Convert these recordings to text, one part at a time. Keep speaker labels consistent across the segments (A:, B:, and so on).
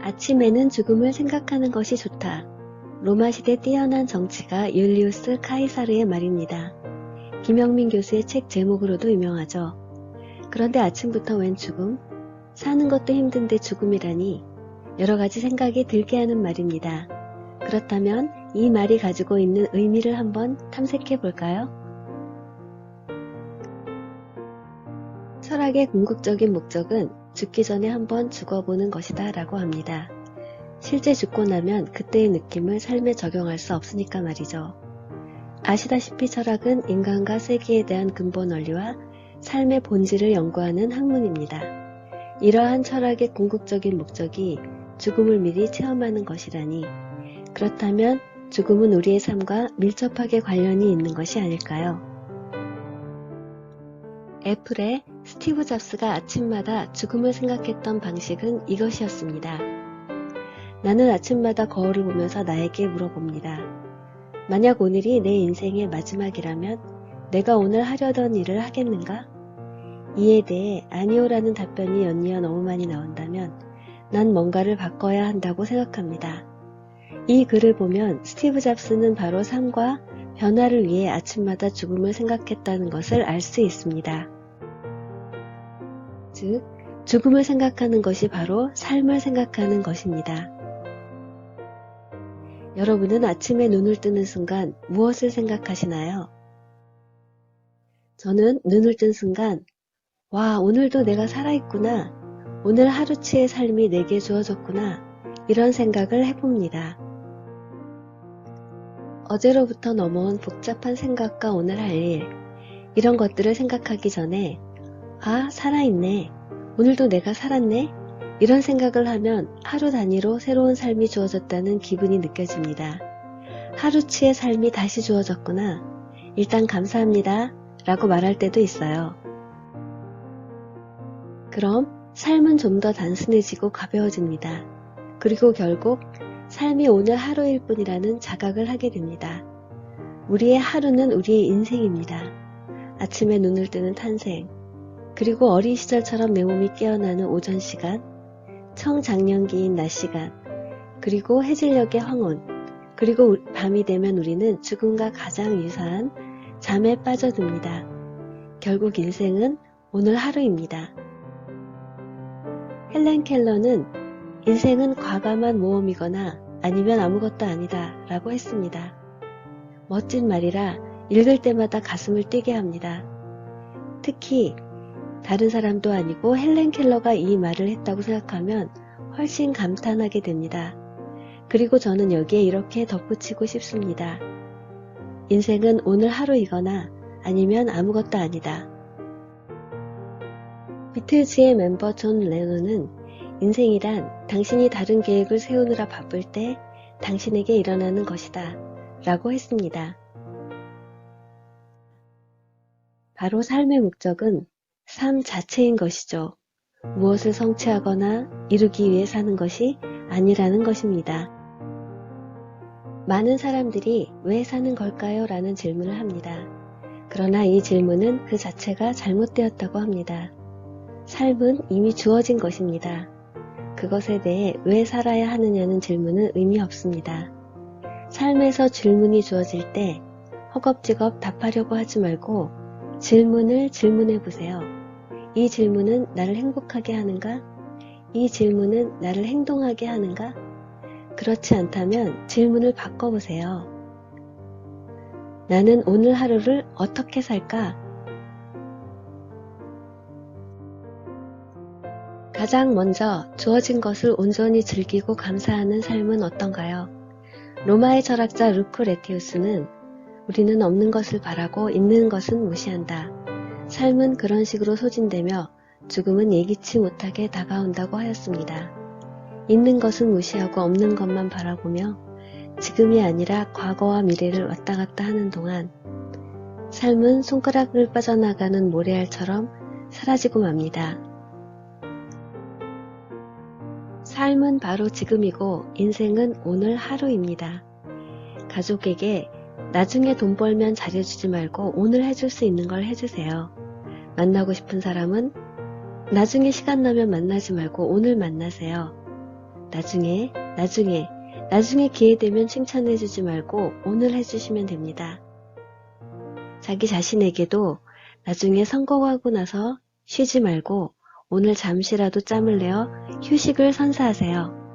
A: 아침에는 죽음을 생각하는 것이 좋다. 로마 시대 뛰어난 정치가 율리우스 카이사르의 말입니다. 김영민 교수의 책 제목으로도 유명하죠. 그런데 아침부터 웬 죽음? 사는 것도 힘든데 죽음이라니 여러 가지 생각이 들게 하는 말입니다. 그렇다면 이 말이 가지고 있는 의미를 한번 탐색해 볼까요? 철학의 궁극적인 목적은 죽기 전에 한번 죽어보는 것이다 라고 합니다. 실제 죽고 나면 그때의 느낌을 삶에 적용할 수 없으니까 말이죠. 아시다시피 철학은 인간과 세계에 대한 근본 원리와 삶의 본질을 연구하는 학문입니다. 이러한 철학의 궁극적인 목적이 죽음을 미리 체험하는 것이라니, 그렇다면 죽음은 우리의 삶과 밀접하게 관련이 있는 것이 아닐까요? 애플의 스티브 잡스가 아침마다 죽음을 생각했던 방식은 이것이었습니다. 나는 아침마다 거울을 보면서 나에게 물어봅니다. 만약 오늘이 내 인생의 마지막이라면 내가 오늘 하려던 일을 하겠는가? 이에 대해 아니오라는 답변이 연이어 너무 많이 나온다면 난 뭔가를 바꿔야 한다고 생각합니다. 이 글을 보면 스티브 잡스는 바로 삶과 변화를 위해 아침마다 죽음을 생각했다는 것을 알 수 있습니다. 즉, 죽음을 생각하는 것이 바로 삶을 생각하는 것입니다. 여러분은 아침에 눈을 뜨는 순간 무엇을 생각하시나요? 저는 눈을 뜬 순간, 와, 오늘도 내가 살아있구나. 오늘 하루치의 삶이 내게 주어졌구나. 이런 생각을 해봅니다. 어제로부터 넘어온 복잡한 생각과 오늘 할 일, 이런 것들을 생각하기 전에 아, 살아있네. 오늘도 내가 살았네. 이런 생각을 하면 하루 단위로 새로운 삶이 주어졌다는 기분이 느껴집니다. 하루치의 삶이 다시 주어졌구나. 일단 감사합니다. 라고 말할 때도 있어요. 그럼 삶은 좀 더 단순해지고 가벼워집니다. 그리고 결국 삶이 오늘 하루일 뿐이라는 자각을 하게 됩니다. 우리의 하루는 우리의 인생입니다. 아침에 눈을 뜨는 탄생, 그리고 어린 시절처럼 내 몸이 깨어나는 오전 시간, 청장년기인 낮 시간, 그리고 해질녘의 황혼, 그리고 밤이 되면 우리는 죽음과 가장 유사한 잠에 빠져듭니다. 결국 인생은 오늘 하루입니다. 헬렌 켈러는 인생은 과감한 모험이거나 아니면 아무것도 아니다 라고 했습니다. 멋진 말이라 읽을 때마다 가슴을 뛰게 합니다. 특히 다른 사람도 아니고 헬렌 켈러가 이 말을 했다고 생각하면 훨씬 감탄하게 됩니다. 그리고 저는 여기에 이렇게 덧붙이고 싶습니다. 인생은 오늘 하루이거나 아니면 아무것도 아니다. 비틀즈의 멤버 존 레논은 인생이란 당신이 다른 계획을 세우느라 바쁠 때 당신에게 일어나는 것이다 라고 했습니다. 바로 삶의 목적은 삶 자체인 것이죠. 무엇을 성취하거나 이루기 위해 사는 것이 아니라는 것입니다. 많은 사람들이 왜 사는 걸까요? 라는 질문을 합니다. 그러나 이 질문은 그 자체가 잘못되었다고 합니다. 삶은 이미 주어진 것입니다. 그것에 대해 왜 살아야 하느냐는 질문은 의미 없습니다. 삶에서 질문이 주어질 때 허겁지겁 답하려고 하지 말고 질문을 질문해 보세요. 이 질문은 나를 행복하게 하는가? 이 질문은 나를 행동하게 하는가? 그렇지 않다면 질문을 바꿔보세요. 나는 오늘 하루를 어떻게 살까? 가장 먼저 주어진 것을 온전히 즐기고 감사하는 삶은 어떤가요? 로마의 철학자 루크레티우스는 우리는 없는 것을 바라고 있는 것은 무시한다. 삶은 그런 식으로 소진되며 죽음은 예기치 못하게 다가온다고 하였습니다. 있는 것은 무시하고 없는 것만 바라보며 지금이 아니라 과거와 미래를 왔다 갔다 하는 동안 삶은 손가락을 빠져나가는 모래알처럼 사라지고 맙니다. 삶은 바로 지금이고 인생은 오늘 하루입니다. 가족에게 나중에 돈 벌면 잘해주지 말고 오늘 해줄 수 있는 걸 해주세요. 만나고 싶은 사람은 나중에 시간 나면 만나지 말고 오늘 만나세요. 나중에 기회 되면 칭찬해주지 말고 오늘 해주시면 됩니다. 자기 자신에게도 나중에 성공하고 나서 쉬지 말고 오늘 잠시라도 짬을 내어 휴식을 선사하세요.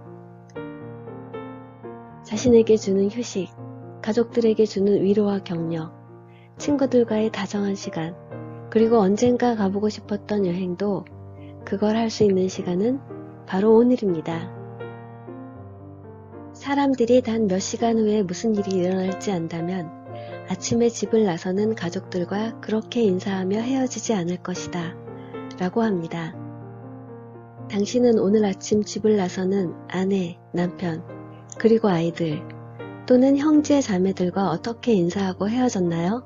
A: 자신에게 주는 휴식, 가족들에게 주는 위로와 격려, 친구들과의 다정한 시간, 그리고 언젠가 가보고 싶었던 여행도 그걸 할 수 있는 시간은 바로 오늘입니다. 사람들이 단 몇 시간 후에 무슨 일이 일어날지 안다면 아침에 집을 나서는 가족들과 그렇게 인사하며 헤어지지 않을 것이다 라고 합니다. 당신은 오늘 아침 집을 나서는 아내, 남편, 그리고 아이들 또는 형제 자매들과 어떻게 인사하고 헤어졌나요?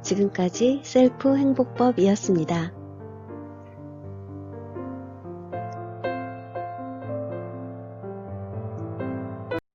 A: 지금까지 셀프 행복법이었습니다.